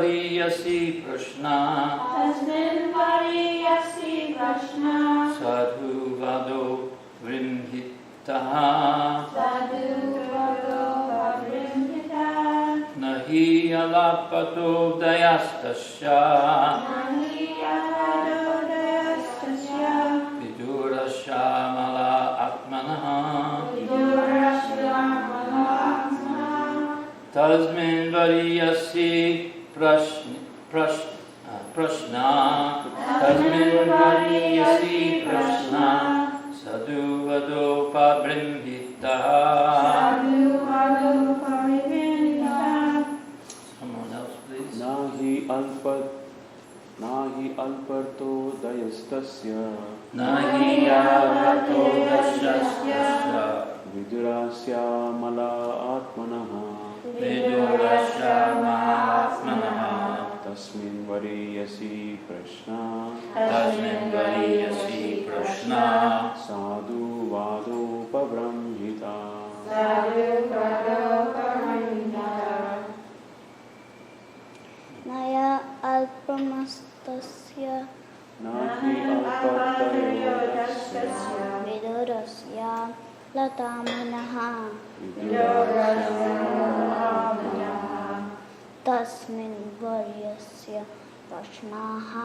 variyasi Krishna. Tasmin variyasi Krishna. Sadhu vado vrimhitaha. Sadhu vado vrimhitaha. Nahi alapato dayastasya. Nahi alado dayastasya. Vidura shamala atmanaha. Vidura shamala atmanaha. Tasmin variyasi prashna. Tasmin variyasi prashna. Sadhu vado pabrimhitaha. Sadhu vado pabrimhitaha. Someone else, please. Nahi alparto dayastasya. Nahi alapato dayastasya. Vidurasya mala atmanaha. Vidurasya mahatmanaha. Tasmin variyasi prashna. Tasmin variyasi prashna. Sadhu vado pabramhita. Sadhu vado pabrimhitaha. Naya alpamastasya. Nahi alparto dayastasya. Vidurasya latamanaha. Vidurasya latamanaha. Tasmin varyasya prashnaha.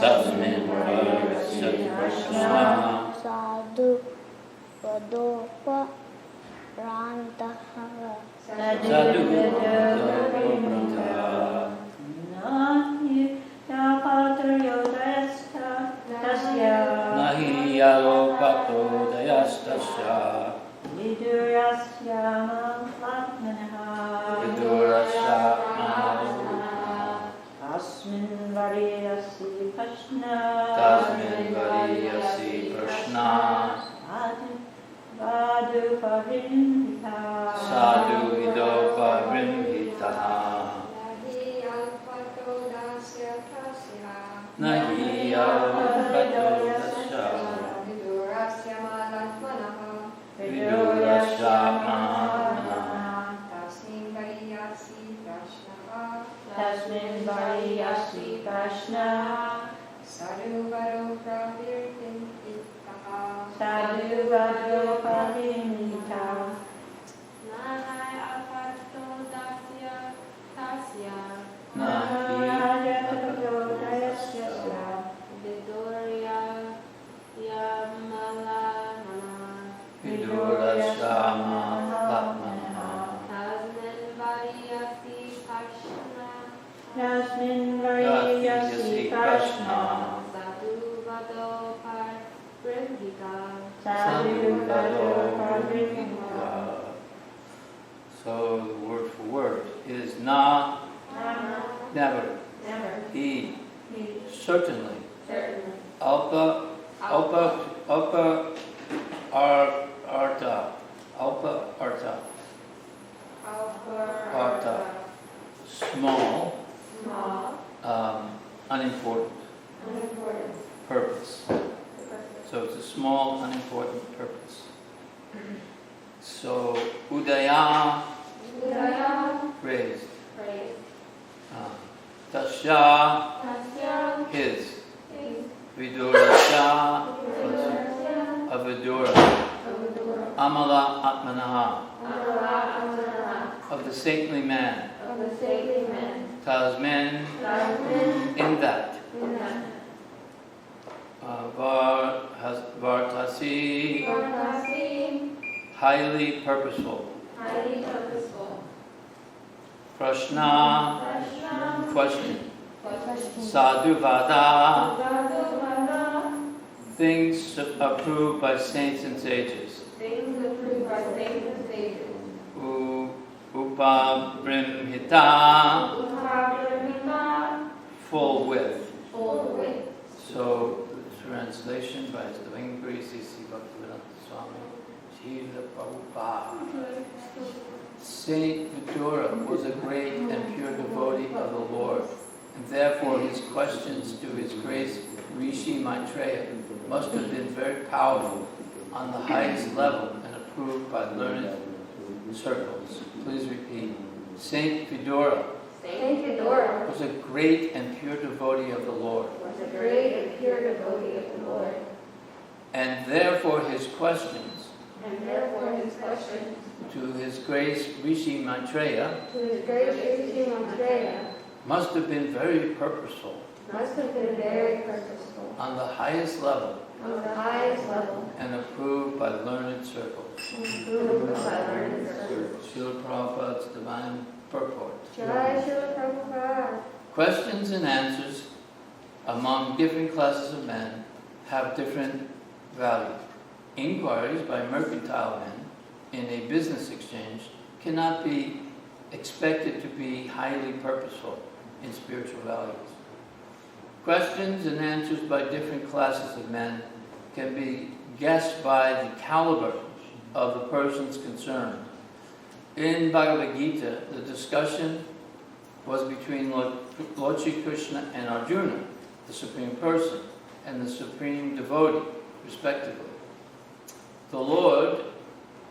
Tasmin variyasi prashna. Sadhu vadopa rantaha. Sadhu vado pabrimhitaha. Nahi alapato dayastasya. Nahi alapato dayastasya. Vidurasya mahatmanaha. Vidurasya mahatmanaha. Tasmin variyasi Krishna. Tasmin variyasi prashna. Sadhu pabrimhitaha. Sadhu vido pabrimhitaha. Nahi alpato dasya. Nahi alapato dasya. Vidurasya malatmanaha. Vidurasya mahatmanaha. Tasmin variyasi Krishna. Tasmin variyasi Krishna. Sadhu vado pabrimhitaha. Sadhu vado pabrimhitaha. Nahi alpato dasya. Nahi Alapato dayastasya. Vidurya yamalana. Vidurasya mahatmanaha. Tasmin variyasi Krishna. Tasmin variyasi Krishna. Sadhu vado pabrimhitaha. Sadhu vado pabrimhitaha. So the word for word is na, never, Never. he, He. certainly, Certainly. alpa, arta, small, Small. unimportant Unimportant. purpose. So it's a small, unimportant purpose. So udaya, Udaya. raised. Praise. Tasya, Tasya. his. His. Vidurasya, Vidurasya. avidura. Vidura. Amala atmanaha, Amala. of the saintly man. Of the saintly man. Tasmin, Tasmin. in that. In that. Vartasi, Vartasi. highly purposeful. Highly purposeful. Prashna, Prashna. question. Question. Sadhuvada, Sadhuvada. things approved by saints and sages. Things approved by saints and sages. Upabrimhita, Upabrimhita. full width. Full width. So the translation by His Divine Grace Sri Bhaktivedanta Swami Srila Prabhupada. Saint Vidura was a great and pure devotee of the Lord, and therefore his questions to His Grace Rishi Maitreya must have been very powerful on the highest level and approved by learned circles. Please repeat. Saint Vidura Saint Vidura was a great and pure devotee of the Lord, was a great and pure devotee of the Lord, and therefore his questions and therefore his questions to His Grace Rishi Maitreya to his great Rishi Maitreya must have been very purposeful, must have been very purposeful, on the highest level, on the highest level, and approved by learned circles. and proved by learned circles. Srila Prabhupada's Divine Purport. Jai Srila Prabhupada. Questions and answers among different classes of men have different value. Inquiries by mercantile men in a business exchange cannot be expected to be highly purposeful in spiritual values. Questions and answers by different classes of men can be guessed by the caliber of the persons concerned. In Bhagavad Gita, the discussion was between Lord Sri Krishna and Arjuna, the Supreme Person, and the Supreme Devotee, respectively. The Lord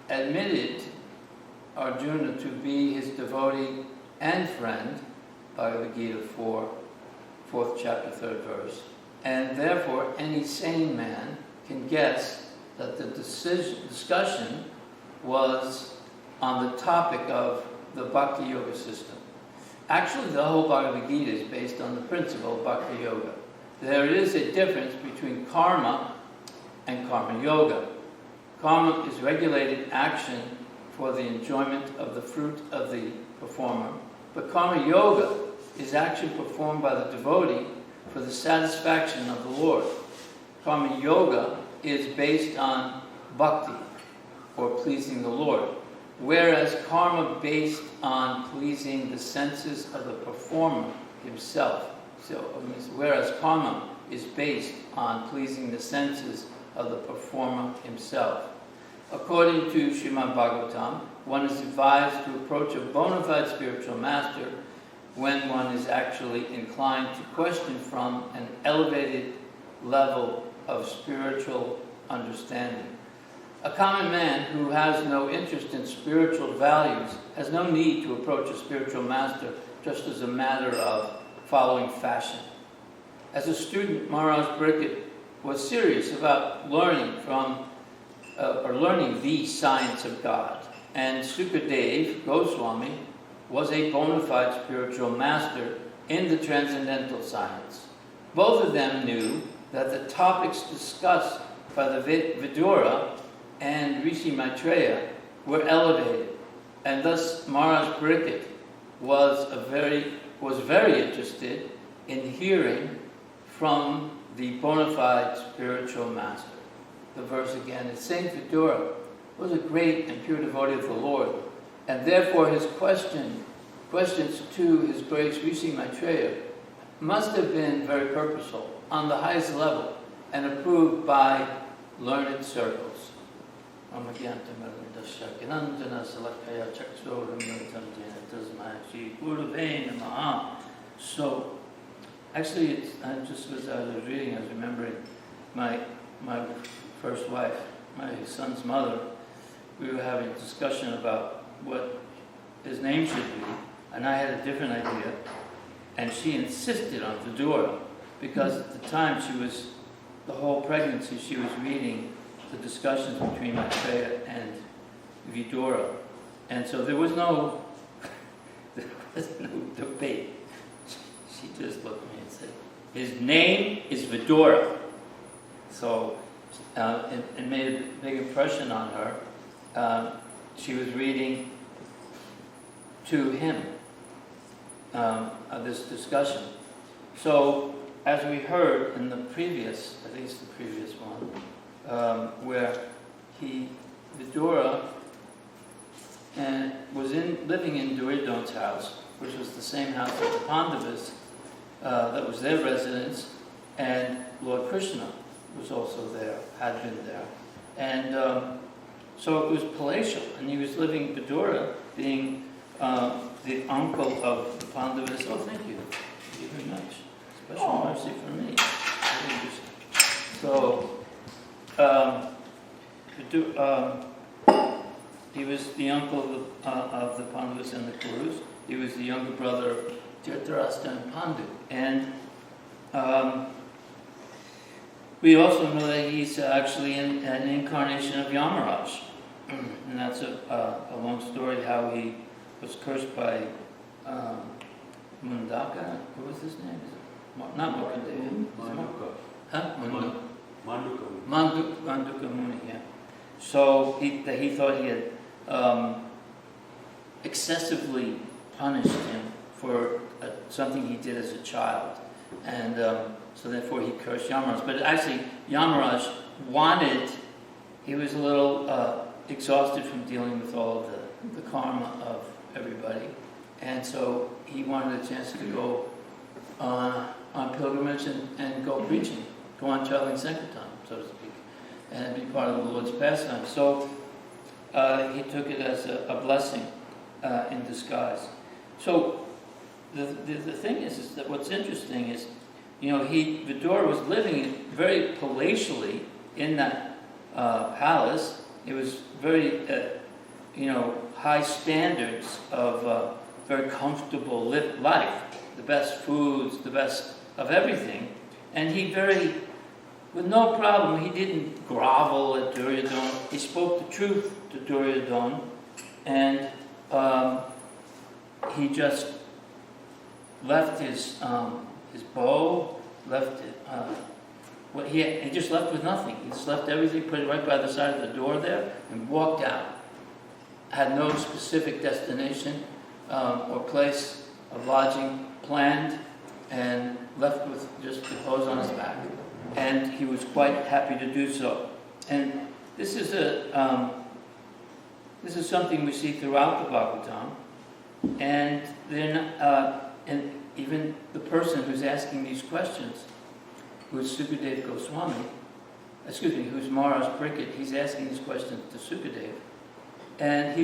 admitted Arjuna to be his devotee and friend, Bhagavad Gita 4, 4th chapter, 3rd verse, and therefore any sane man can guess that the discussion was on the topic of the Bhakti Yoga system. Actually, the whole Bhagavad Gita is based on the principle of Bhakti Yoga. There is a difference between karma and karma yoga. Karma is regulated action for the enjoyment of the fruit of the performer, but karma yoga is action performed by the devotee for the satisfaction of the Lord. Karma yoga is based on bhakti, or pleasing the Lord, whereas karma based on pleasing the senses of the performer himself. So, whereas karma is based on pleasing the senses of the performer himself. According to Srimad Bhagavatam, one is advised to approach a bona fide spiritual master when one is actually inclined to question from an elevated level of spiritual understanding. A common man who has no interest in spiritual values has no need to approach a spiritual master just as a matter of following fashion. As a student, Maharaj Pariksit was serious about learning the science of God. And Sukadev Goswami was a bona fide spiritual master in the transcendental science. Both of them knew that the topics discussed by the Vidura and Rishi Maitreya were elevated, and thus Maharaj Pariksit was very interested in hearing from the bona fide spiritual master. The verse again is, Saint Vidura was a great and pure devotee of the Lord, and therefore his questions to His Grace Rishi Maitreya must have been very purposeful, on the highest level, and approved by learned circles. So, actually, I was reading, I was remembering my first wife, my son's mother. We were having a discussion about what his name should be, and I had a different idea, and she insisted on Vidura, because at the time the whole pregnancy, she was reading the discussions between Maitreya and Vidura, and so there was no debate. She just looked at me and said, his name is Vidura. So it made a big impression on her. She was reading to him this discussion. So, as we heard in the previous, at least the previous one, where Vidura was living in Duryodhana's house, which was the same house as the Pandavas, that was their residence, and Lord Krishna was also there, had been there. And so it was palatial, and he was living, Vidura, being the uncle of the Pandavas. Oh, thank you. Thank you very much. Special mercy for me. So, he was the uncle of the Pandavas and the Kurus. He was the younger brother Dhritarashtra and Pandu. And we also know that he's actually an incarnation of Yamaraj. And that's a long story how he was cursed by Mundaka. What was his name? Not Mukundaya. Manduka. Huh? Manduka. Manduka Muni, yeah. So he thought he had excessively punished him for something he did as a child. And so therefore he cursed Yamaraj. But actually Yamaraj he was a little exhausted from dealing with all of the karma of everybody. And so he wanted a chance to go on pilgrimage and go preaching, go on traveling sankirtan, so to speak, and be part of the Lord's pastime. So he took it as a blessing in disguise. So the thing is that what's interesting is, Vidura was living very palatially in that palace. It was very, high standards of very comfortable life, the best foods, the best of everything. And with no problem, he didn't grovel at Duryodhana. He spoke the truth to Duryodhana, and he just left his bow, left it. He just left with nothing. He just left everything, put it right by the side of the door there, and walked out. Had no specific destination or place of lodging planned, and left with just the clothes on his back. And he was quite happy to do so. And this is something we see throughout the Bhagavatam, and then and even the person who's asking these questions, who's Sukadeva Goswami, who's Maharaj Pariksit, he's asking these questions to Sukadeva. And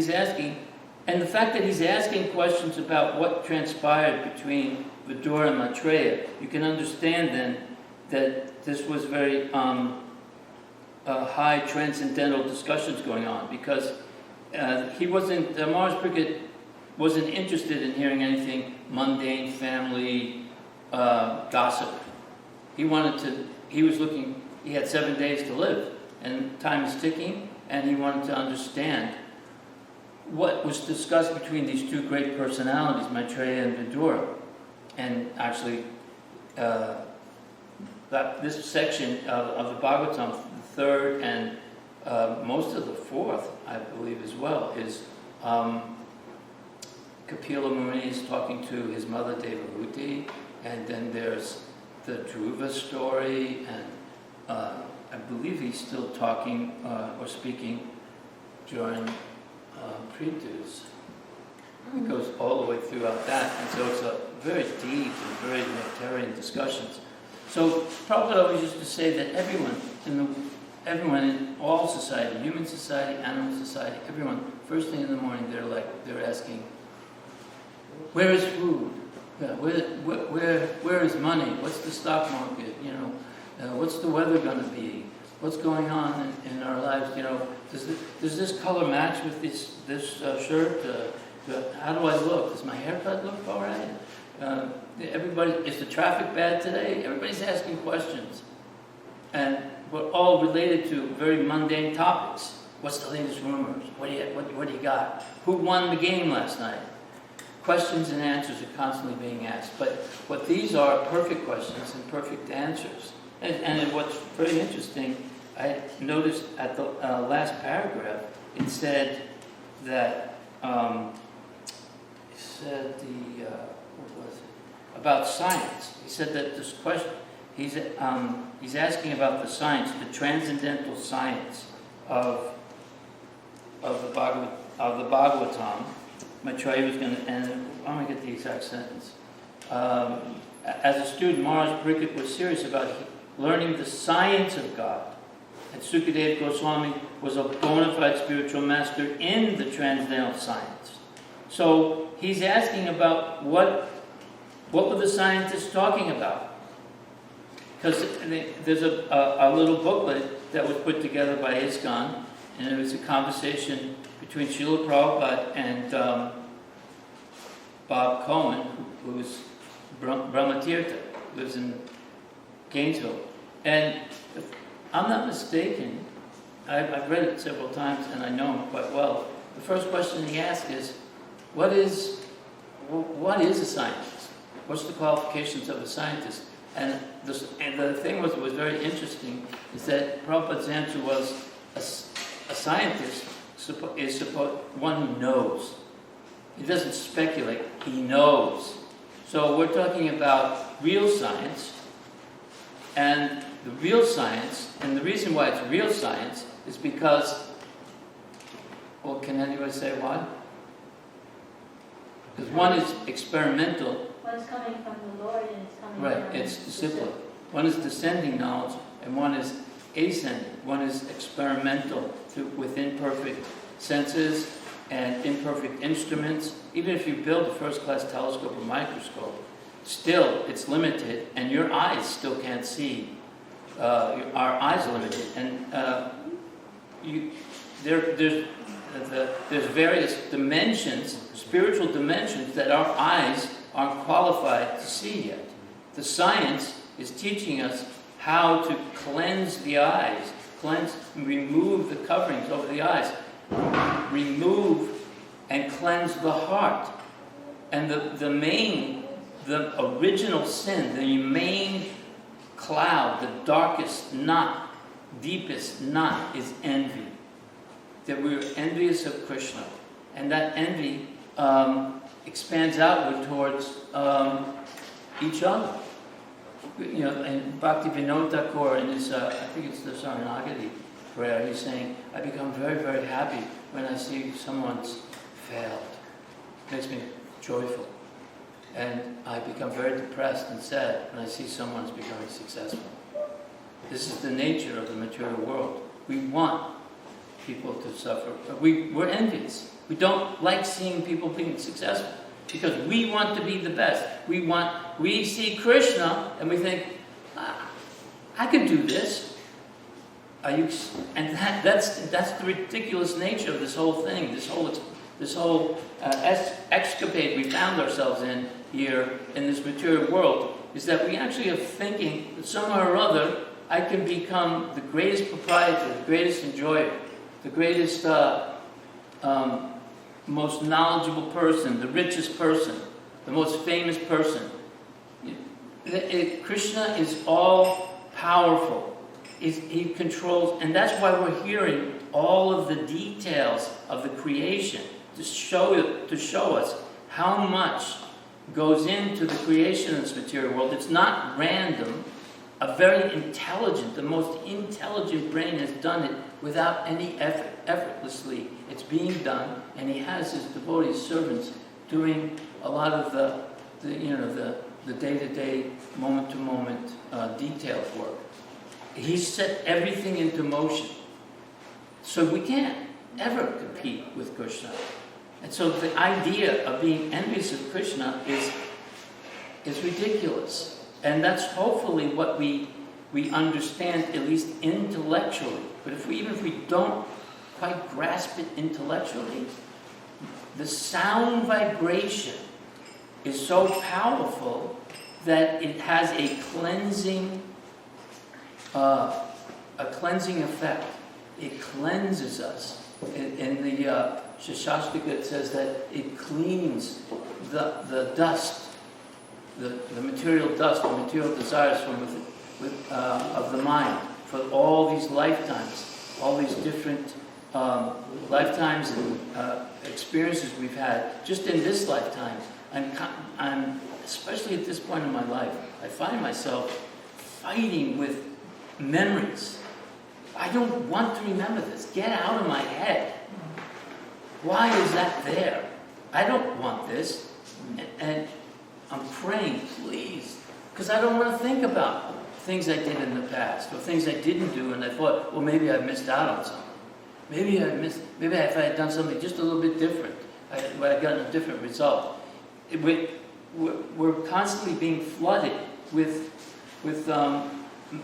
and the fact that he's asking questions about what transpired between Vidura and Maitreya, you can understand then that this was very high transcendental discussions going on, because Maharaj Pariksit wasn't interested in hearing anything mundane, family gossip. He had 7 days to live, and time is ticking, and he wanted to understand what was discussed between these two great personalities, Maitreya and Vidura. And actually, this section of the Bhagavatam, the third and most of the fourth, I believe as well, is Kapila Muni is talking to his mother Devahuti, and then there's the Dhruva story, and I believe he's still talking or speaking during Pritus. It goes all the way throughout that, and so it's a very deep and very nectarian discussions. So Prabhupada always used to say that everyone in all society, human society, animal society, everyone, first thing in the morning, they're asking, where is food? Yeah, where is money? What's the stock market? What's the weather going to be? What's going on in our lives? Does this color match with this shirt? How do I look? Does my haircut look all right? Everybody, is the traffic bad today? Everybody's asking questions, and we're all related to very mundane topics. What's the latest rumors? What do you got? Who won the game last night? Questions and answers are constantly being asked. But what these are perfect questions and perfect answers. And what's very interesting, I noticed at the last paragraph, it said that about science. He said that this question, he's asking about the science, the transcendental science of the Bhagavatam. Maitreya was going to, and I'm going to get the exact sentence. As a student, Maharaj Pariksit was serious about learning the science of God. And Sukadeva Goswami was a bona fide spiritual master in the transcendental science. So he's asking about what were the scientists talking about? Because there's a little booklet that was put together by ISKCON, and it was a conversation between Srila Prabhupada and Bob Cohen, who's Brahmatirtha, lives in Gainesville. And if I'm not mistaken, I've read it several times and I know him quite well. The first question he asks is, what is a scientist? What's the qualifications of a scientist? And the thing was very interesting is that Prabhupada's answer was, a scientist is one who knows. He doesn't speculate, he knows. So we're talking about real science, and the real science, and the reason why it's real science is because, well, can anyone say why? Because one is experimental. One's coming from the Lord and it's coming Right, from it's discipline. One is descending knowledge and one is ascending. One is experimental with imperfect senses and imperfect instruments. Even if you build a first-class telescope or microscope, still it's limited and your eyes still can't see. Our eyes are limited. And there's various dimensions, spiritual dimensions, that our eyes aren't qualified to see yet. The science is teaching us how to cleanse the eyes, remove the coverings over the eyes, remove and cleanse the heart. And the original sin, the main cloud, the darkest knot, deepest knot is envy. That we're envious of Krishna. And that envy expands outward towards each other. You know, and Bhakti Vinod Thakur in his, I think it's the Saranagati prayer, he's saying, I become very, very happy when I see someone's failed. It makes me joyful. And I become very depressed and sad when I see someone's becoming successful. This is the nature of the material world. We want people to suffer. We're envious. We don't like seeing people being successful because we want to be the best. We see Krishna and we think, I could do this. And that's the ridiculous nature of this whole thing. This whole escapade we found ourselves in here in this material world is that we actually are thinking that somehow or other I can become the greatest proprietor, the greatest enjoyer, the greatest, most knowledgeable person, the richest person, the most famous person. Krishna is all powerful. He controls, and that's why we're hearing all of the details of the creation to show us how much goes into the creation of this material world. It's not random. A very intelligent, the most intelligent brain has done it without any effort, effortlessly. It's being done, and he has his devotees, servants, doing a lot of the day-to-day, moment-to-moment detailed work. He's set everything into motion. So we can't ever compete with Krishna. And so the idea of being envious of Krishna is ridiculous. And that's hopefully what we understand, at least intellectually. But even if we don't quite grasp it intellectually, the sound vibration is so powerful that it has a cleansing effect. It cleanses us. In the Shastastika it says that it cleans the dust, the material dust, the material desires of the mind for all these lifetimes, all these different lifetimes and experiences we've had just in this lifetime. I'm especially at this point in my life, I find myself fighting with memories. I don't want to remember this. Get out of my head. Why is that there? I don't want this. And I'm praying, please, because I don't want to think about things I did in the past or things I didn't do, and I thought, well, maybe I missed out on something. Maybe if I had done something just a little bit different, I would have gotten a different result. We're constantly being flooded with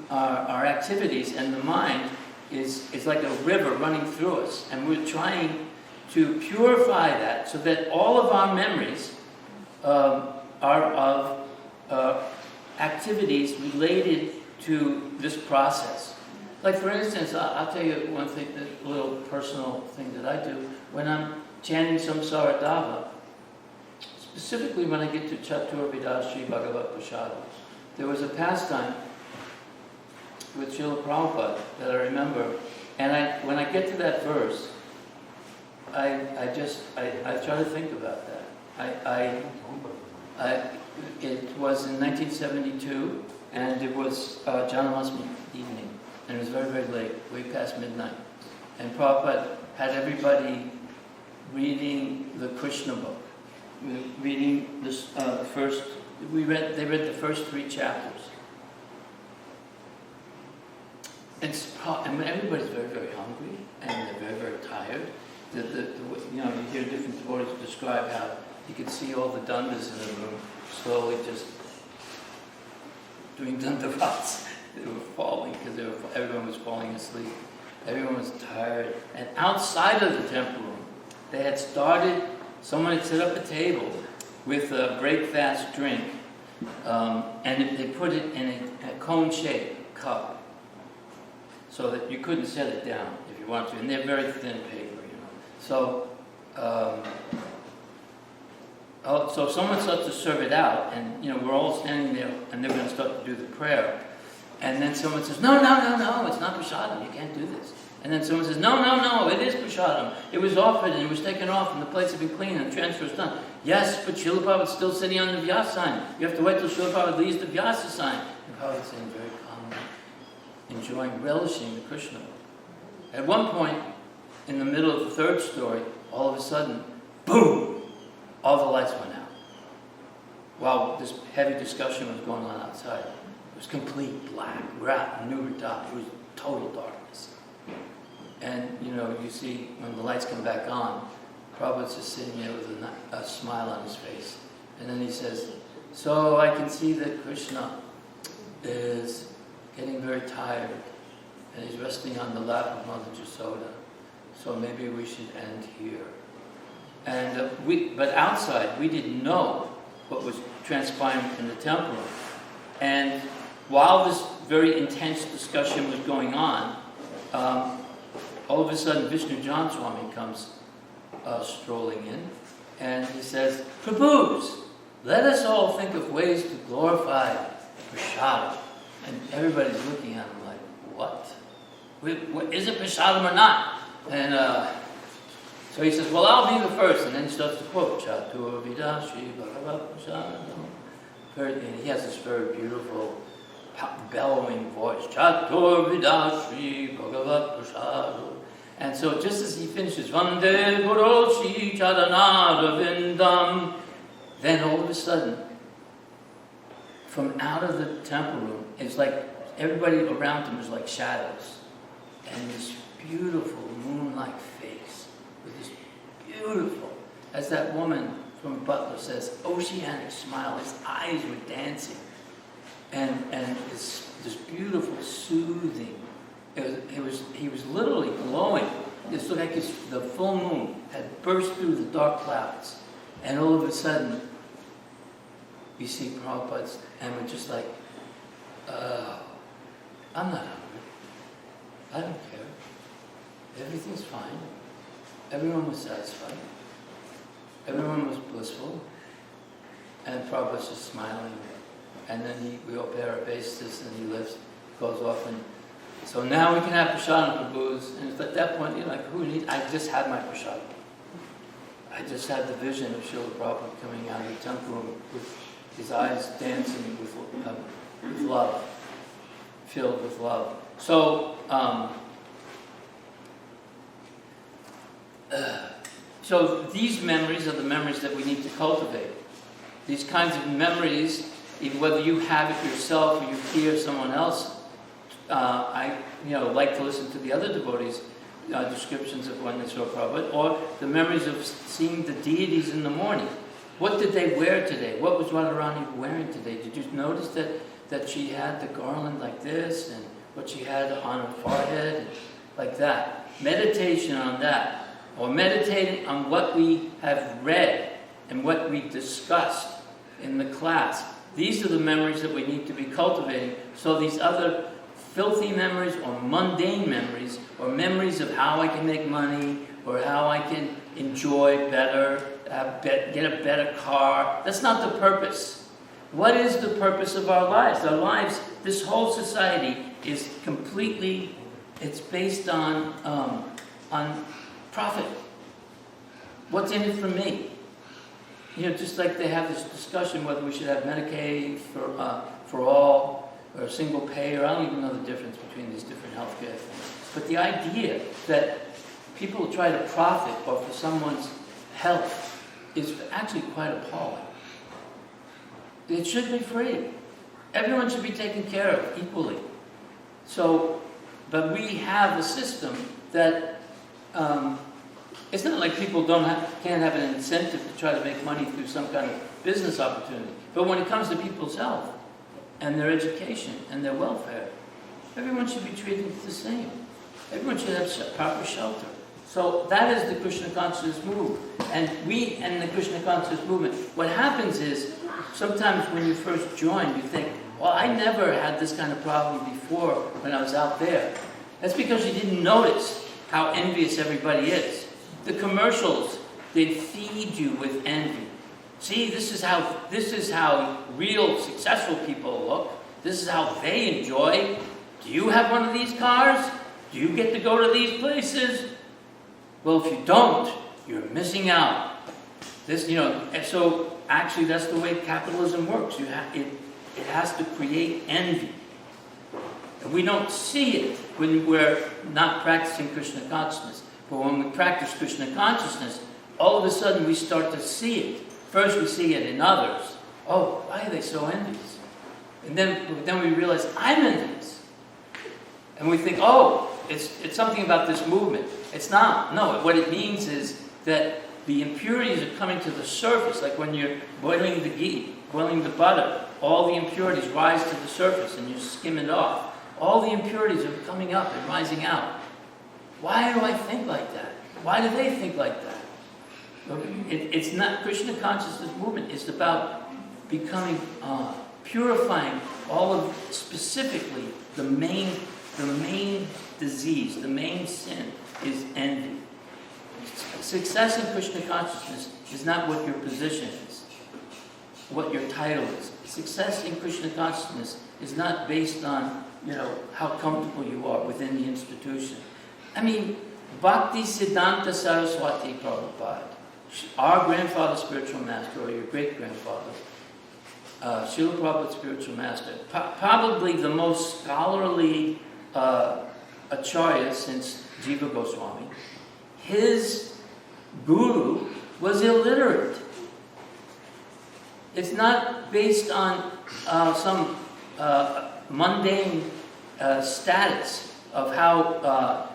our activities, and the mind is like a river running through us, and we're trying to purify that so that all of our memories are are of activities related to this process. Like for instance, I'll tell you one thing, a little personal thing that I do. When I'm chanting Samsara Dava, specifically when I get to Chatur Vidashri Bhagavat Prasada, there was a pastime with Srila Prabhupada that I remember, and when I get to that verse, I try to think about that. It was in 1972, and it was Janmashtami evening, and it was very, very late, way past midnight. And Prabhupada had everybody reading the Krishna book, reading this, they read the first 3 chapters. And when everybody's very, very hungry, and they're very, very tired, you hear different devotees describe how you could see all the dandas in the room slowly just doing dandavats. They were falling because everyone was falling asleep. Everyone was tired. And outside of the temple room, they had started, someone had set up a table with a break-fast drink, and they put it in a cone-shaped cup so that you couldn't set it down if you wanted to. And they're very thin paper, So, so someone starts to serve it out, and we're all standing there, and they're going to start to do the prayer. And then someone says, no, it's not prasadam, you can't do this. And then someone says, no, it is prasadam. It was offered, and it was taken off, and the plates have been cleaned, and the transfer is done. Yes, but Srila Prabhupada's still sitting on the Vyasa sign. You have to wait till Srila Prabhupada leaves the Vyasa sign. And Prabhupada's saying very calmly, enjoying, relishing the Krishna. At one point, in the middle of the 3rd story, all of a sudden, boom! All the lights went out. While this heavy discussion was going on outside. It was complete black. We're out in Nuvratap. It was total darkness. And, you see, when the lights come back on, Prabhupada's just sitting there with a smile on his face. And then he says, so I can see that Krishna is getting very tired. And he's resting on the lap of Mother Jasoda. So maybe we should end here. And but outside, we didn't know what was transpiring in the temple. And while this very intense discussion was going on, all of a sudden Vishnu John Swami comes strolling in, and he says, Prabhus, let us all think of ways to glorify prasadam. And everybody's looking at him like, what? Is it prasadam or not? And so he says, well, I'll be the first. And then he starts to quote, Chatur Vidashri Bhagavat Prasada. And he has this very beautiful, bellowing voice. Chatur Vidashri Bhagavat Prasada. And so just as he finishes, Vande Guroshi Charanara, then all of a sudden, from out of the temple room, it's like everybody around him is like shadows. And this beautiful moon-like face, with this beautiful, as that woman from Butler says, oceanic smile. His eyes were dancing, and this beautiful, soothing. He was literally glowing. It looked like the full moon had burst through the dark clouds, and all of a sudden, you see Prabhupada's, and we're just like, I'm not hungry. I don't care. Everything's fine. Everyone was satisfied. Everyone was blissful. And Prabhupada's just smiling. And then we all pay our obeisances, and he goes off. And so now we can have prasadam, Prabhus. And at that point, I just had my prasadam. I just had the vision of Srila Prabhupada coming out of the temple room with his eyes dancing with love, filled with love. So, so these memories are the memories that we need to cultivate. These kinds of memories, even whether you have it yourself or you hear someone else, I like to listen to the other devotees' descriptions of when they saw Prabhupada, or the memories of seeing the deities in the morning. What did they wear today? What was Radharani wearing today? Did you notice that she had the garland like this, and what she had on her forehead, and like that? Meditation on that. Or meditating on what we have read and what we discussed in the class. These are the memories that we need to be cultivating. So these other filthy memories or mundane memories or memories of how I can make money or how I can enjoy better, get a better car, that's not the purpose. What is the purpose of our lives? Our lives, this whole society is completely, it's based on profit. What's in it for me? You know, just like they have this discussion whether we should have Medicaid for all or single payer. I don't even know the difference between these different healthcare things. But the idea that people try to profit off of someone's health is actually quite appalling. It should be free. Everyone should be taken care of equally. So, but we have a system that it's not like people can't have an incentive to try to make money through some kind of business opportunity. But when it comes to people's health and their education and their welfare, everyone should be treated the same. Everyone should have proper shelter. So that is the Krishna consciousness movement. And we and the Krishna consciousness movement, what happens is, sometimes when you first join, you think, well, I never had this kind of problem before when I was out there. That's because you didn't notice how envious everybody is. The commercials, they feed you with envy. See, this is how real successful people look. This is how they enjoy. Do you have one of these cars? Do you get to go to these places? Well, if you don't, you're missing out. This, and so actually that's the way capitalism works. It has to create envy. And we don't see it when we're not practicing Krishna consciousness. But when we practice Krishna consciousness, all of a sudden we start to see it. First we see it in others. Oh, why are they so envious? And then we realize, I'm envious. And we think, oh, it's something about this movement. It's not. No, what it means is that the impurities are coming to the surface, like when you're boiling the ghee, boiling the butter, all the impurities rise to the surface and you skim it off. All the impurities are coming up and rising out. Why do I think like that? Why do they think like that? It's not, Krishna consciousness movement is about becoming, purifying all of, specifically, the main disease, the main sin is envy. Success in Krishna consciousness is not what your position is, what your title is. Success in Krishna consciousness is not based on, how comfortable you are within the institution. I mean, Bhakti Siddhanta Saraswati Prabhupada, our grandfather spiritual master, or your great-grandfather, Srila Prabhupada's spiritual master, probably the most scholarly acharya since Jiva Goswami. His guru was illiterate. It's not based on some mundane status of how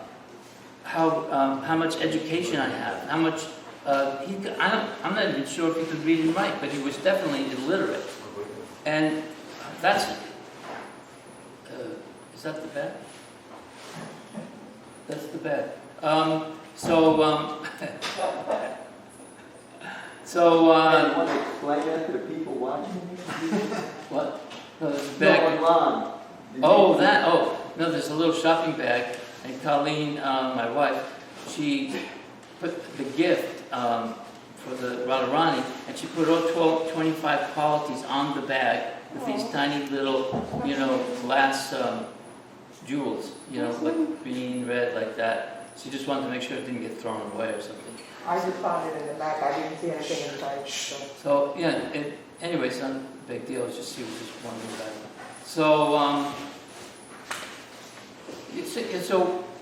much education I have, how much I'm not even sure if he could read and write, but he was definitely illiterate. And that's is that the bed? That's the bed. Explain that to the people watching. What? No, there's a bag. No, there's a little shopping bag, and Colleen, my wife, she put the gift for the Radharani, and she put all 25 qualities on the bag with these tiny little, glass jewels, like green, red, like that. She just wanted to make sure it didn't get thrown away or something. I just found it in the back. I didn't see anything inside. So yeah, anyway, it's not a big deal. It's just she was just wondering about it. So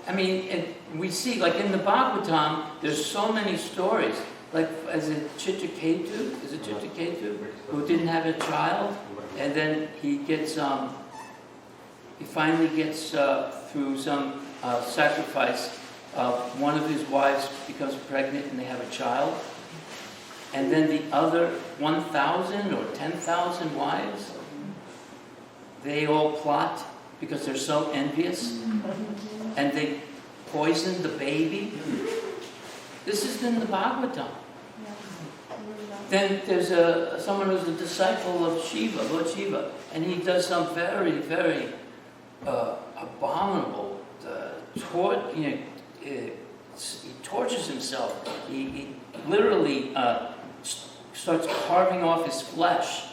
I mean, we see, like in the Bhagavatam, there's so many stories. Like, is it Chitraketu? Is it Chitraketu who didn't have a child, and then he finally gets through some sacrifice. One of his wives becomes pregnant and they have a child. And then the other 1,000 or 10,000 wives, they all plot because they're so envious. And they poison the baby. This is in the Bhagavatam. Then there's someone who's a disciple of Shiva, Lord Shiva, and he does some very, very abominable he tortures himself. He literally starts carving off his flesh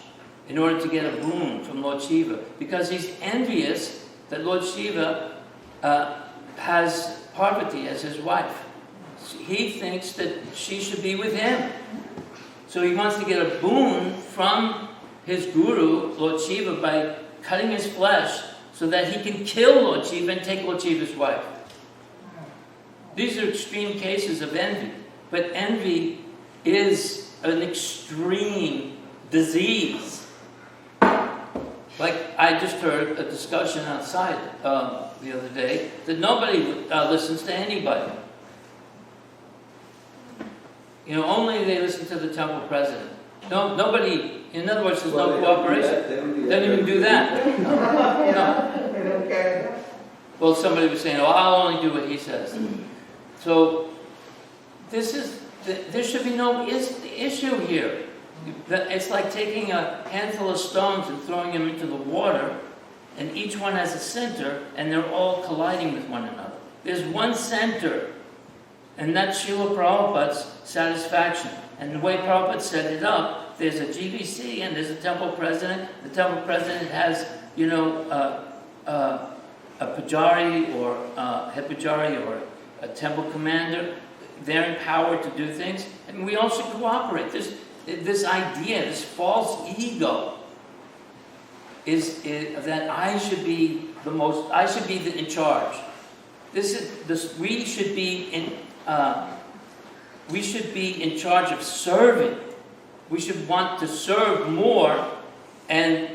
in order to get a boon from Lord Shiva, because he's envious that Lord Shiva has Parvati as his wife. He thinks that she should be with him. So he wants to get a boon from his guru, Lord Shiva, by cutting his flesh so that he can kill Lord Shiva and take Lord Shiva's wife. These are extreme cases of envy. But envy is an extreme disease. Like I just heard a discussion outside the other day that nobody listens to anybody. Only they listen to the temple president. No, nobody. In other words, there's no cooperation. They don't even do that. No. They don't care. Well, somebody was saying, I'll only do what he says. So, there should be no issue here. It's like taking a handful of stones and throwing them into the water, and each one has a center, and they're all colliding with one another. There's one center, and that's Srila Prabhupada's satisfaction. And the way Prabhupada set it up, there's a GBC and there's a temple president. The temple president has, a pujari or a head pujari or a temple commander. They're empowered to do things, and we all should cooperate. This idea, this false ego, is that I should be in charge. We should be in charge of serving. We should want to serve more, and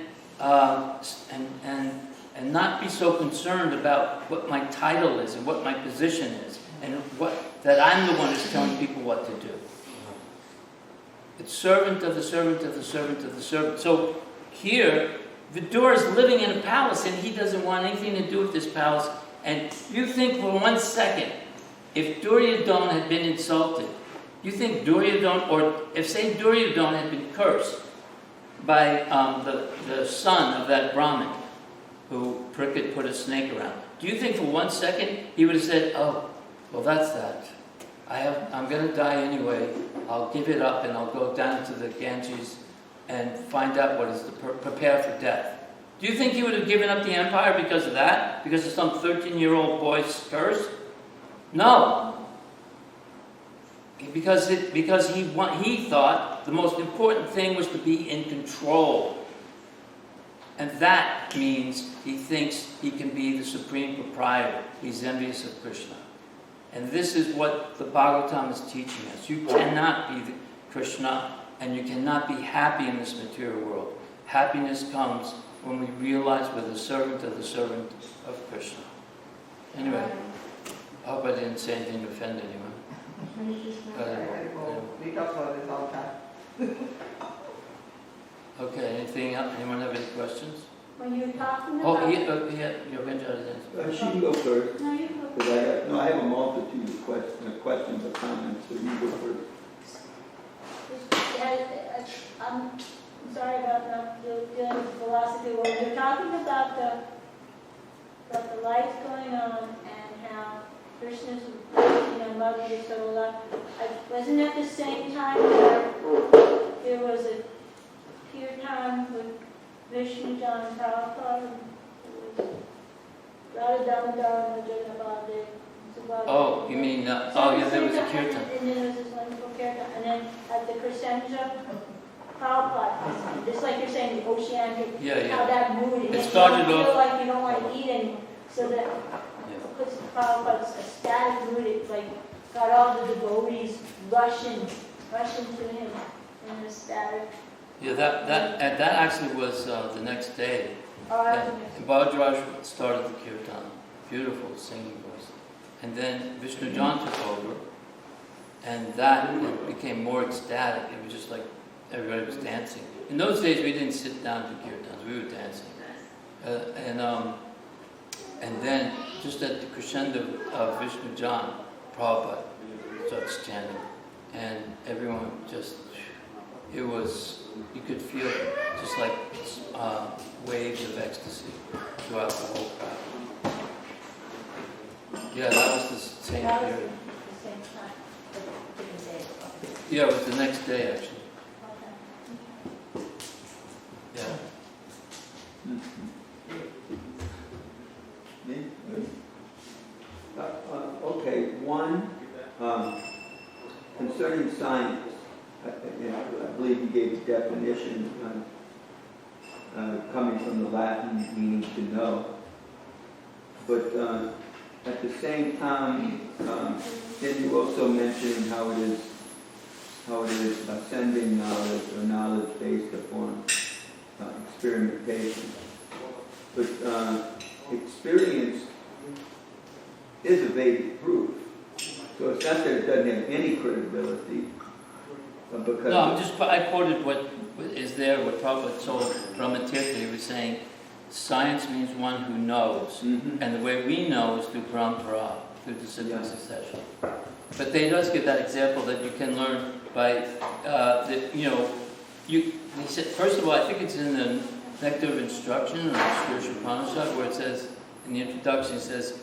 not be so concerned about what my title is and what my position is, and that I'm the one who's telling people what to do. It's servant of the servant of the servant of the servant. So here, Vidura is living in a palace, and he doesn't want anything to do with this palace. And you think for 1 second, if Duryodhana had been insulted, you think Duryodhana, or if say Duryodhana had been cursed by the son of that Brahmin who Pricket put a snake around, do you think for 1 second he would have said, oh, well that's that. I'm going to die anyway. I'll give it up and I'll go down to the Ganges and find out what is prepare for death. Do you think he would have given up the empire because of that? Because of some 13-year-old boy's curse? No. Because he thought the most important thing was to be in control. And that means he thinks he can be the supreme proprietor. He's envious of Krishna. And this is what the Bhagavatam is teaching us. You cannot be the Krishna, and you cannot be happy in this material world. Happiness comes when we realize we're the servant of Krishna. Anyway, I hope I didn't say anything to offend anyone. We talk about this all the time. Okay, anything else? Anyone have any questions? When you're talking Oh, about... Yogendra. She can go first, No, you go. because I have a multitude of questions or comments, so you go first. I'm sorry about not dealing with philosophy. When you're talking about the lights going on and how Krishna's Mother Yasoda, wasn't at the same time where there was a kirtan with Vishnu John and Prabhupada, Radha Damodar and Jagannath. Oh, you mean, there was a kirtan. And then there was this wonderful kirtan. And then at the Crescenza, Prabhupada, just like you're saying, the oceanic, how that mood, and It you started don't feel off- like you don't want to eat anymore. So that puts Prabhupada's ecstatic mood, it like got all the devotees rushing to him in an ecstatic. Yeah, that actually was the next day. Oh, And Bhadraj started the kirtan. Beautiful singing voice. And then Vishnu John took over, and it became more ecstatic. It was just like everybody was dancing. In those days, we didn't sit down to kirtans. We were dancing. And then, just at the crescendo of Vishnu John, Prabhupada starts chanting. And everyone just it was, you could feel just like waves of ecstasy throughout the whole crowd. Yeah, that was the same That was period. the same time, the different days. Yeah, it was the next day actually. Okay. Yeah. Me? Okay, one, concerning science, I believe you gave a definition coming from the Latin meaning to know. But at the same time, then you also mentioned how it is ascending knowledge or knowledge based upon experimentation. But experience is a Vedic proof. So it's not that it doesn't have any credibility, because... No, I quoted what is there, what Prabhu told Brahmatirtha. He was saying, science means one who knows. Mhm. And the way we know is through Parampara, through the simple Yeah. succession. But they does give that example that you can learn by, he said, first of all, I think it's in the Nectar of Instruction, in the Spiritual Upanishad, where it says, in the introduction, it says,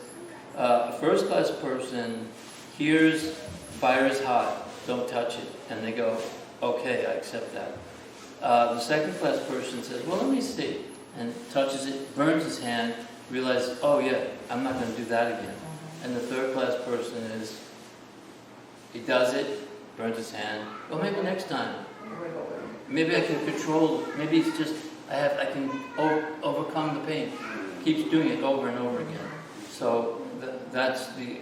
a first-class person hears fire is hot, don't touch it. And they go, okay, I accept that. The second-class person says, well, let me see. And touches it, burns his hand, realizes, oh yeah, I'm not going to do that again. And the third-class person is, he does it, burns his hand, well, maybe next time. Maybe I can control, maybe it's just, I can overcome the pain. Keeps doing it over and over again. So that's the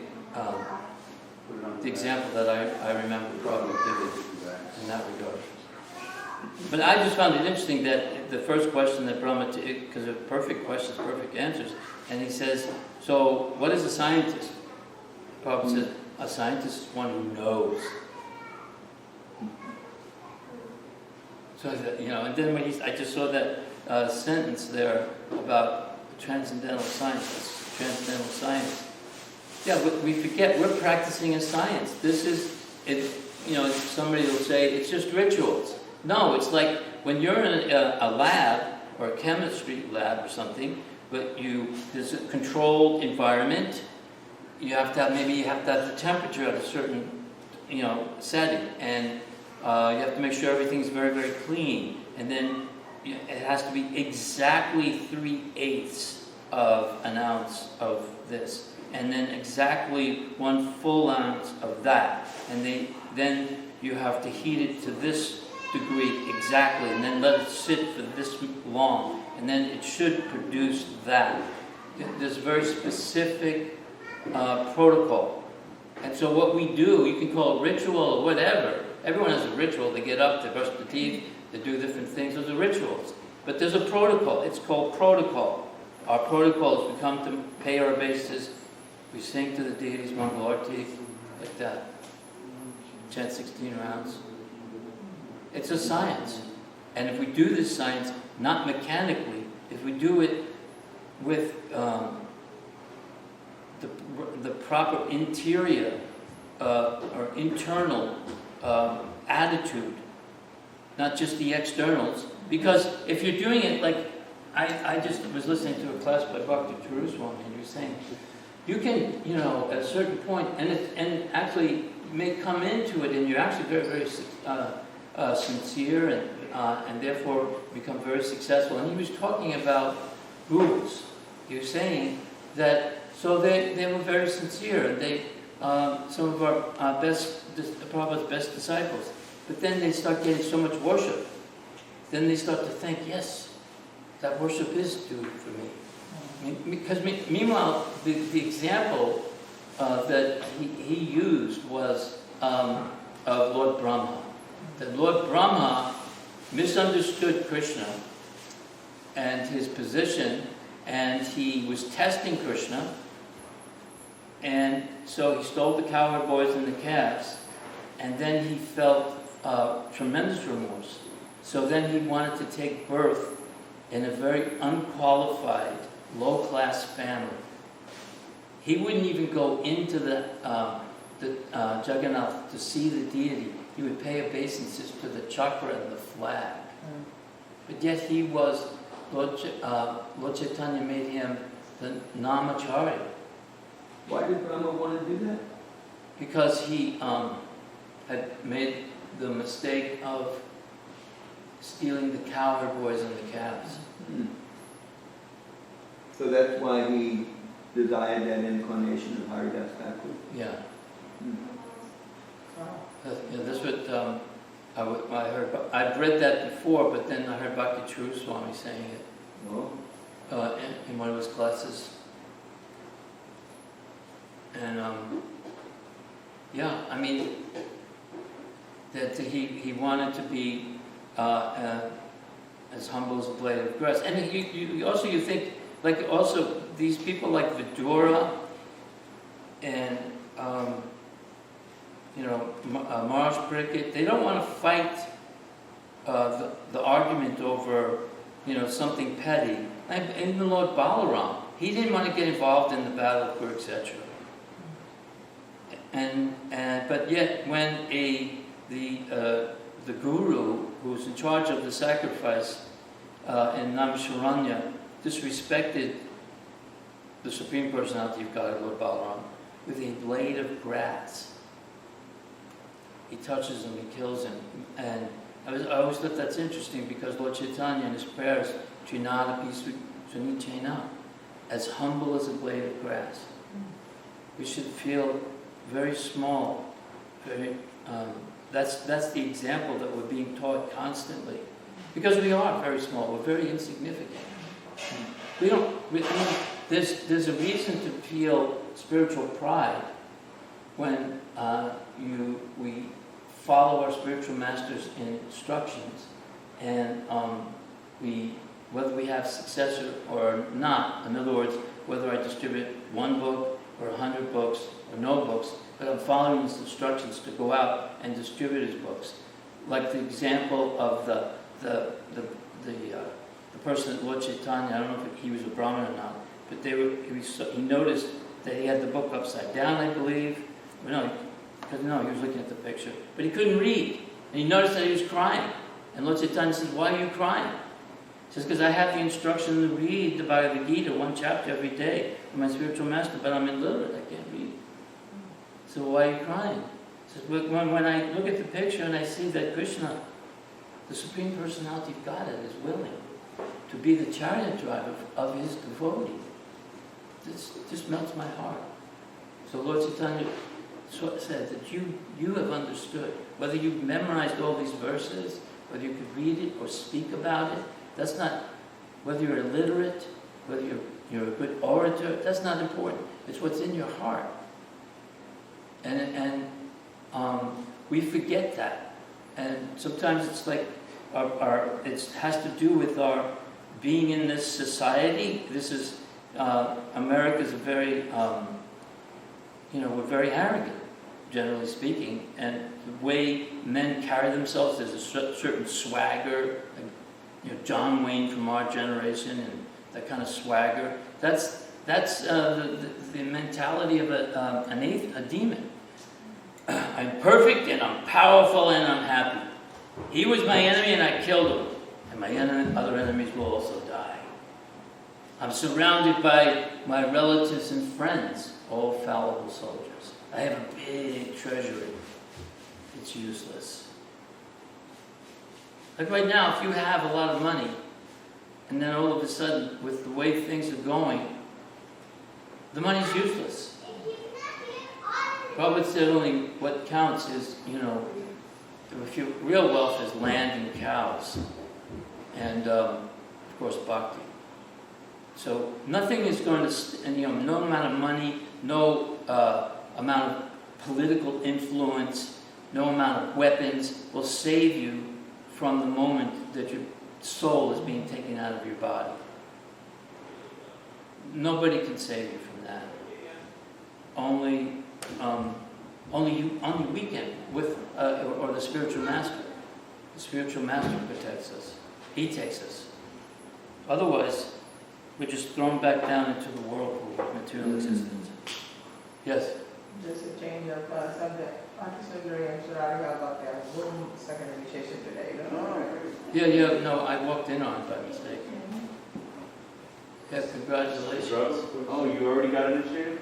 example that I remember Prabhu giving in that regard. But I just found it interesting that the first question that Brahma, because of perfect questions, perfect answers, and he says, so what is a scientist? Prabhupada says, a scientist is one who knows. So, and then when I just saw that sentence there about transcendental science, transcendental science. Yeah, we forget we're practicing a science. This is, somebody will say it's just rituals. No, it's like when you're in a lab or a chemistry lab or something, but there's a controlled environment. You have to have the temperature at a certain, setting, and you have to make sure everything's very, very clean, and then it has to be exactly 3/8 of an ounce of this, and then exactly 1 full ounce of that, and then you have to heat it to this degree exactly, and then let it sit for this long, and then it should produce that. There's a very specific protocol. And so what we do, you can call it ritual or whatever. Everyone has a ritual. They get up, they brush their teeth, they do different things. Those are rituals. But there's a protocol. It's called protocol. Our protocol is we come to pay our obeisances. We sing to the deities, Mangalarti, like that. Chant 16 rounds. It's a science. And if we do this science, not mechanically, if we do it with the proper interior or internal attitude, not just the externals. Because if you're doing it like, I just was listening to a class by Bhakti Jerusalem, and he was saying, you can, at a certain point, and it actually may come into it, and you're actually very, very sincere, and therefore become very successful. And he was talking about gurus. He was saying that, so they were very sincere, and they, some of our Prabhupada's best disciples. But then they start getting so much worship. Then they start to think, yes, that worship is due for me. Because meanwhile, the example that he used was of Lord Brahma. That Lord Brahma misunderstood Krishna and his position, and he was testing Krishna, and so he stole the cowherd boys and the calves, and then he felt tremendous remorse. So then he wanted to take birth in a very unqualified, low-class family. He wouldn't even go into the Jagannath to see the deity. he would pay obeisances to the chakra and the flag. But yet he was, Lord Chaitanya made him the Namacharya. Why did Brahma want to do that? Because he had made the mistake of stealing the cowherd boys and the calves. So that's why he desired that incarnation of Haridas Thakur. Yeah. Yeah, that's what I heard. I've read that before, but then I heard Bhakti True Swami saying it in one of his classes. And yeah, I mean that he wanted to be as humble as a blade of grass. And you think like also these people like Vidura and Maharaj Pariksit, they don't want to fight the argument over something petty. And even Lord Balaram, he didn't want to get involved in the battle of Kurukshetra. But yet when the guru who's in charge of the sacrifice in Naimisharanya disrespected the Supreme Personality of God, Lord Balaram, with a blade of grass, he touches him and kills him. And I always thought that's interesting because Lord Chaitanya in his prayers, Trinadapi Sunichena, as humble as a blade of grass. We should feel very small. That's the example that we're being taught constantly. Because we are very small, we're very insignificant. There's a reason to feel spiritual pride when we follow our spiritual master's instructions, and whether we have success or not. In other words, whether I distribute one book or 100 books or no books, but I'm following his instructions to go out and distribute his books. Like the example of the person at Lord Chaitanya, I don't know if he was a Brahmin or not, but he noticed that he had the book upside down, I believe. No, he was looking at the picture. But he couldn't read. And he noticed that he was crying. And Lord Chaitanya said, "Why are you crying?" He says, "Because I have the instruction to read the Bhagavad Gita, one chapter every day, from my spiritual master, but I'm illiterate, I can't read. So why are you crying?" He says, when I look at the picture and I see that Krishna, the Supreme Personality of Godhead, is willing to be the chariot driver of his devotee, this just melts my heart. So Lord Chaitanya said that you have understood, whether you've memorized all these verses, whether you could read it or speak about it, that's not, whether you're illiterate, whether you're a good orator, that's not important. It's what's in your heart. And we forget that. And sometimes it's like it has to do with our being in this society. This is, America's a very, we're very arrogant, generally speaking. And the way men carry themselves, there's a certain swagger, like, John Wayne from our generation, and that kind of swagger. That's the mentality of a demon. I'm perfect and I'm powerful and I'm happy. He was my enemy and I killed him. And my other enemies will also die. I'm surrounded by my relatives and friends, all fallible soldiers. I have a big treasury. It's useless. Like right now, if you have a lot of money, and then all of a sudden, with the way things are going, the money's useless. Prabhupada said only what counts is, if your real wealth is land and cows, and of course bhakti. So nothing is going to, no amount of money, no amount of political influence, no amount of weapons will save you from the moment that your soul is being taken out of your body. Nobody can save you from that. Only we can, with or the spiritual master. The spiritual master protects us. He takes us. Otherwise, we're just thrown back down into the whirlpool of material existence. Yes? Just a change of subject. Artisan and Shirari got their Zoom second initiation today. You don't know. Yeah, no, I walked in on it by mistake. Yeah, congratulations. Oh, you already got initiated?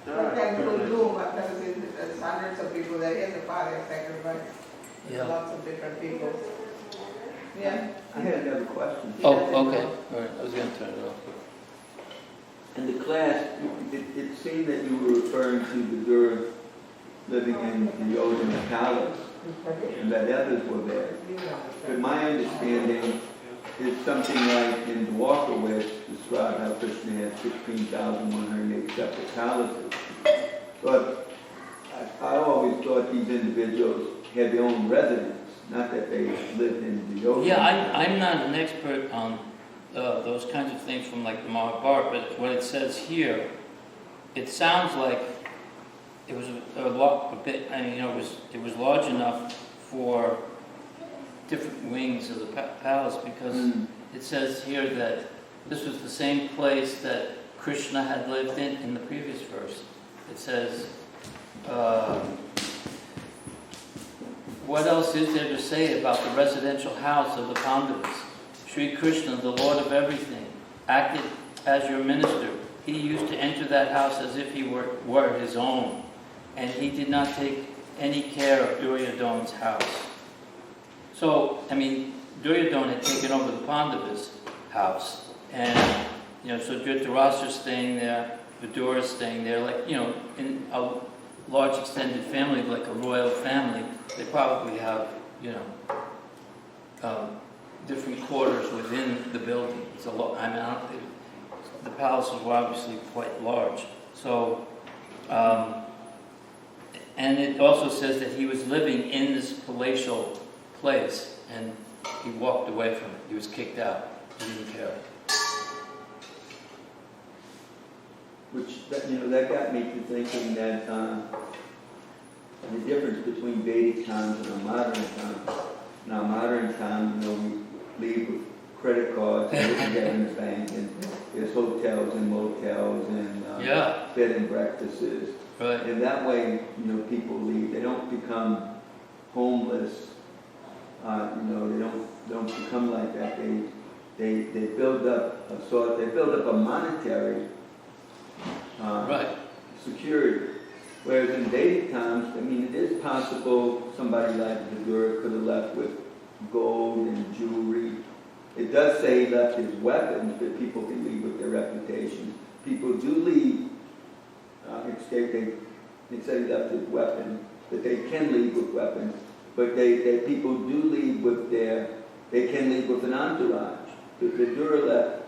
Sometimes through Zoom, I've never seen there's hundreds of people there. Here's a party of sacrifice. Yeah. Lots of different people. Yeah. I had another question. Oh, okay, all right, I was gonna turn it off. In the class, it seemed that you were referring to the Dura living in the Yodhana Palace, and that others were there. But my understanding is something like in Dwarka, where it's described how Krishna had 16,108 separate palaces. But I always thought these individuals had their own residence, not that they lived in the Yodhana. Yeah, I'm not an expert on those kinds of things from like the Mahabharata, but what it says here, it sounds like it was a bit. I mean, it was large enough for different wings of the palace, because it says here that this was the same place that Krishna had lived in the previous verse. It says, what else is there to say about the residential house of the Pandavas? Sri Krishna, the Lord of everything, acted as your minister. He used to enter that house as if he were his own, and he did not take any care of Duryodhana's house. So, I mean, Duryodhana had taken over the Pandavas' house, and, so Dhritarashtra's staying there, Vidura's staying there, like, in a large extended family, like a royal family, they probably have, different quarters within the building. It's a lot. I mean, the palaces were obviously quite large. So, and it also says that he was living in this palatial place, and he walked away from it. He was kicked out. He didn't care. Which, that got me to thinking that the difference between Vedic times and our modern times. In our modern time, we leave with credit cards and we can get in the bank, and there's hotels and motels and bed and breakfasts. Right. And that way, people leave. They don't become homeless. They don't become like that. They build up a monetary security. Whereas in Vedic times, it is possible somebody like Vidura could have left with gold and jewelry. It does say he left his weapons, but people can leave with their reputation. People do leave, they say he left his weapon, but they can leave with weapons. But people do leave with they can leave with an entourage. But Vidura left,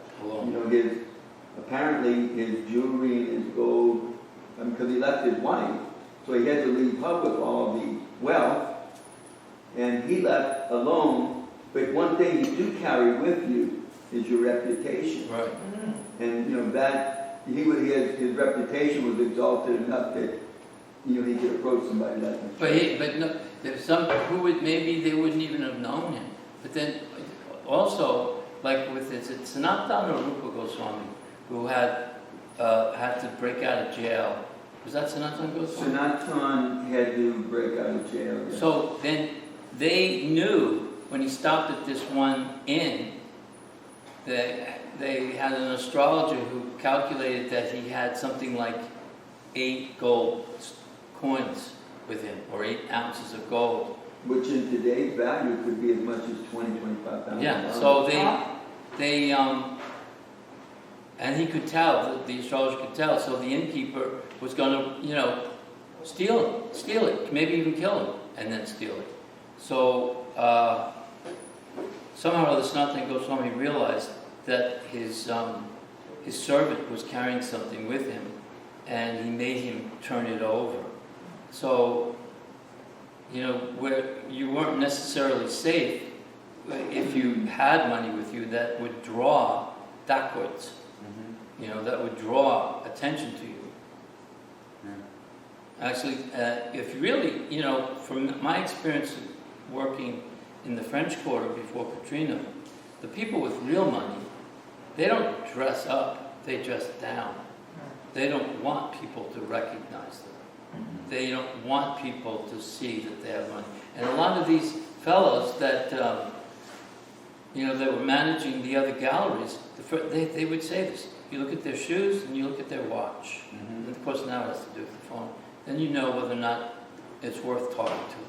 apparently his jewelry and his gold, because he left his wife, so he had to leave her with all the wealth, and he left alone. But one thing you do carry with you is your reputation. Right. And that his reputation was exalted enough that he could approach somebody like him. But no, there's some who maybe they wouldn't even have known him. But then also, like with it's Sanatana or Rupa Goswami, who had to break out of jail. Was that Sanatana Goswami? Sanatana had to break out of jail. Yes. So then they knew when he stopped at this one inn that they had an astrologer who calculated that he had something like 8 gold coins with him, or 8 ounces of gold. Which in today's value could be as much as $20,000-$25,000. Yeah, so they and he could tell, the astrologer could tell, so the innkeeper was going to, steal it, maybe even kill him, and then steal it. So somehow or other, Sanatana Goswami realized that his servant was carrying something with him, and he made him turn it over. So, where you weren't necessarily safe, if you had money with you, that would draw backwards. That would draw attention to you. Yeah. Actually, if you really, from my experience working in the French Quarter before Katrina, the people with real money, they don't dress up, they dress down. They don't want people to recognize them. they don't want people to see that they have money. And a lot of these fellows that, that were managing the other galleries, they would say this. You look at their shoes and you look at their watch. And of course now it has to do with the phone. Then you know whether or not it's worth talking to them.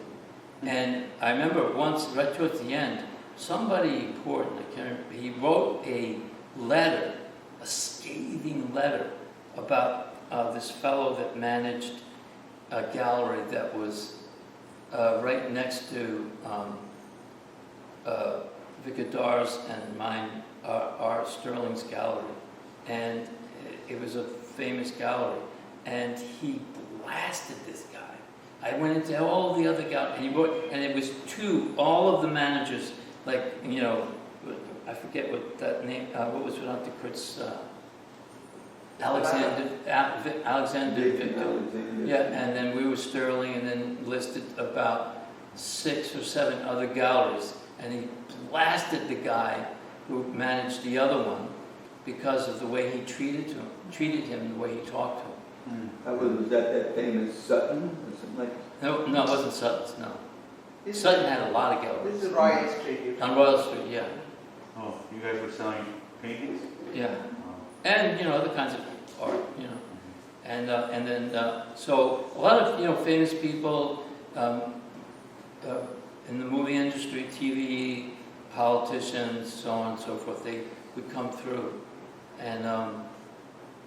And I remember once, right towards the end, somebody important, he wrote a letter, a scathing letter about this fellow that managed a gallery that was right next to Vicadar's and mine, our Sterling's gallery. And it was a famous gallery. And he blasted this guy. I went into all the other galleries, and he wrote, and it was all of the managers, I forget what that name, what was Vedanta Kurt's, Alexander Victor. Yeah, and then we were Sterling, and then listed about 6 or 7 other galleries, and he blasted the guy who managed the other one because of the way he treated him, the way he talked to him. Was that famous Sutton or something like that? No, it wasn't Sutton's, no. Sutton had a lot of galleries. This is Royal Street. On Royal Street, yeah. Oh, you guys were selling paintings? Yeah. Oh. And, other kinds of art, And then, so a lot of, famous people in the movie industry, TV, politicians, so on and so forth, they would come through. And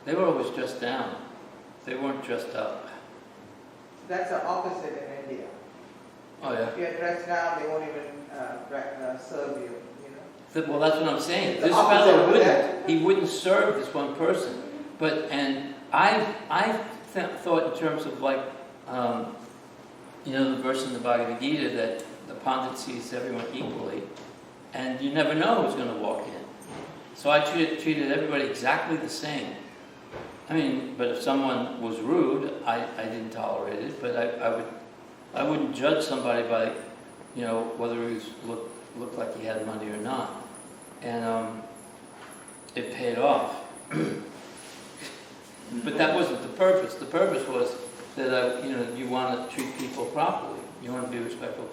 they were always dressed down. They weren't dressed up. That's the opposite in India. Oh, yeah. If you're dressed down, they won't even serve you, Well, that's what I'm saying. The This opposite fellow of that. he wouldn't serve this one person. And I thought in terms of the verse in the Bhagavad Gita that the Pandit sees everyone equally, and you never know who's going to walk in. So I treated everybody exactly the same. But if someone was rude, I didn't tolerate it. But I wouldn't judge somebody by, whether he looked like he had money or not. And it paid off. But that wasn't the purpose. The purpose was that you want to treat people properly. You want to be respectful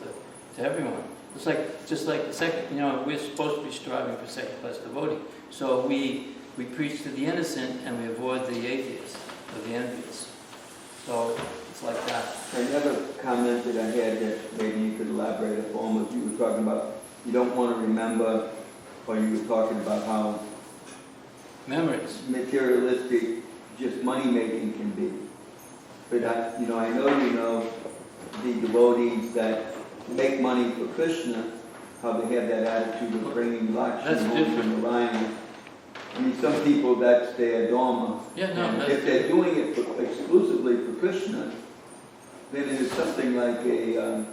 to everyone. It's just like the second. We're supposed to be striving for second-class devotee. So we preach to the innocent and we avoid the atheists or the envious. So it's like that. Another comment that I had that maybe you could elaborate upon was you were talking about you don't want to remember, or you were talking about how Memories. materialistic just money making can be. But I know the devotees that make money for Krishna, how they have that attitude of bringing Lakshmi home from the Ryan. Some people, that's their dharma. Yeah, no, And that's if they're doing it exclusively for Krishna, then it is something like a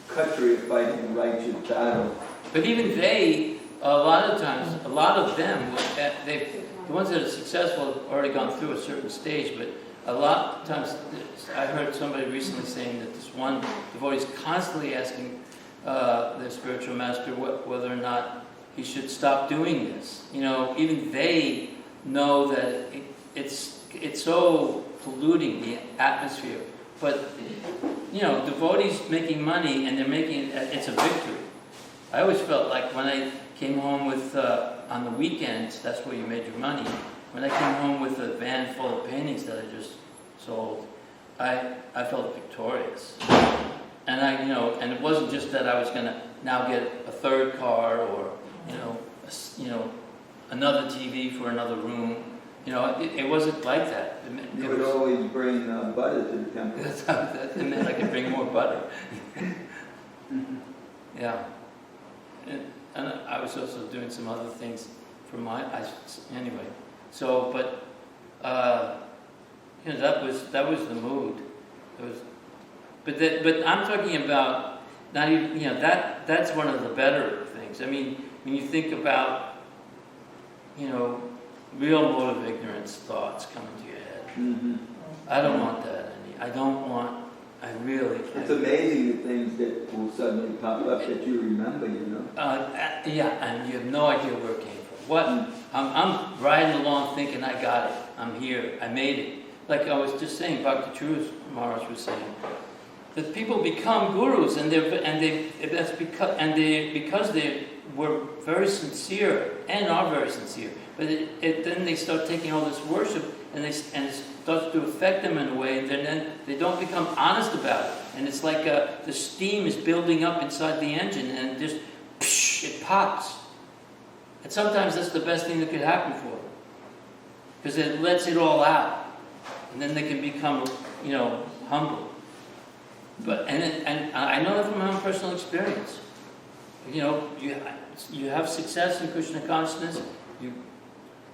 Kshatriya fighting a righteous battle. But even they, a lot of times, a lot of them, the ones that are successful have already gone through a certain stage, but a lot of times, I heard somebody recently saying that this one devotee is constantly asking their spiritual master whether or not he should stop doing this. Even they know that it's so polluting the atmosphere. But, devotees making money and they're making it's a victory. I always felt like when I came home with, on the weekends, that's where you made your money. When I came home with a van full of paintings that I just sold, I felt victorious. And and it wasn't just that I was going to now get a third car or, another TV for another room. It wasn't like that. You would always bring butter to the temple. That meant I could bring more butter. Yeah. And I was also doing some other things for anyway. So, but that was the mood. But I'm talking about not even that's one of the better things. When you think about real mode of ignorance thoughts coming to your head. Mm-hmm. I don't want that. I really. It's amazing the things that will suddenly pop up that you remember. Yeah, and you have no idea where it came from. I'm riding along thinking I got it. I'm here. I made it. like I was just saying, Bhakti Churus Maharaj was saying, that people become gurus, and because they were very sincere and are very sincere. But then they start taking all this worship, and it starts to affect them in a way, and then they don't become honest about it. And it's like the steam is building up inside the engine, and just it pops. And sometimes that's the best thing that could happen for them, because it lets it all out, and then they can become, humble. But and I know that from my own personal experience. You have success in Krishna consciousness. You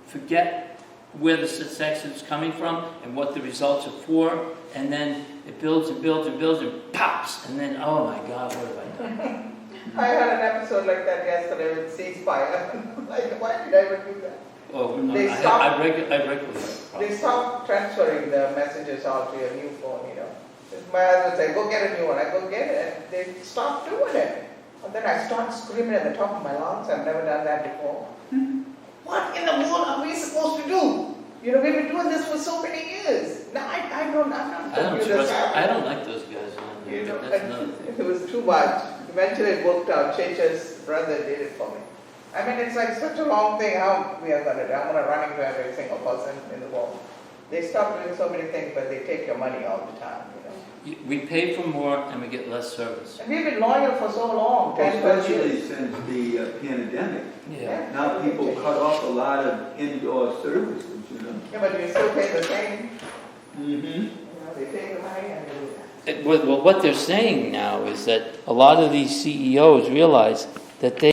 forget where the success is coming from and what the results are for, and then it builds and builds and builds and pops, and then oh my God, what have I done? I had an episode like that yesterday with ceasefire. Like, why did I ever do that? Oh no, They I stopped- regularly have a problem. They stopped transferring the messages all to your new phone, My husband would say, go get a new one. I go get it, and they stopped doing it. And then I started screaming at the top of my lungs. I've never done that before. What in the world are we supposed to do? We've been doing this for so many years. Now I'm not I don't like those guys. That's another thing. It was too much. Eventually it worked out. Checha's brother did it for me. I mean, it's like such a long thing. How we are going to do? I'm going to run into every single person in the world. They stop doing so many things, but they take your money all the time. We pay for more and we get less service. And we've been loyal for so long, 10, 12 Especially years. since the pandemic. Yeah. Now people cut off a lot of indoor services, Yeah, but we still pay the same. Mm-hmm. They take the money and they do that. Well, what they're saying now is that a lot of these CEOs realize that they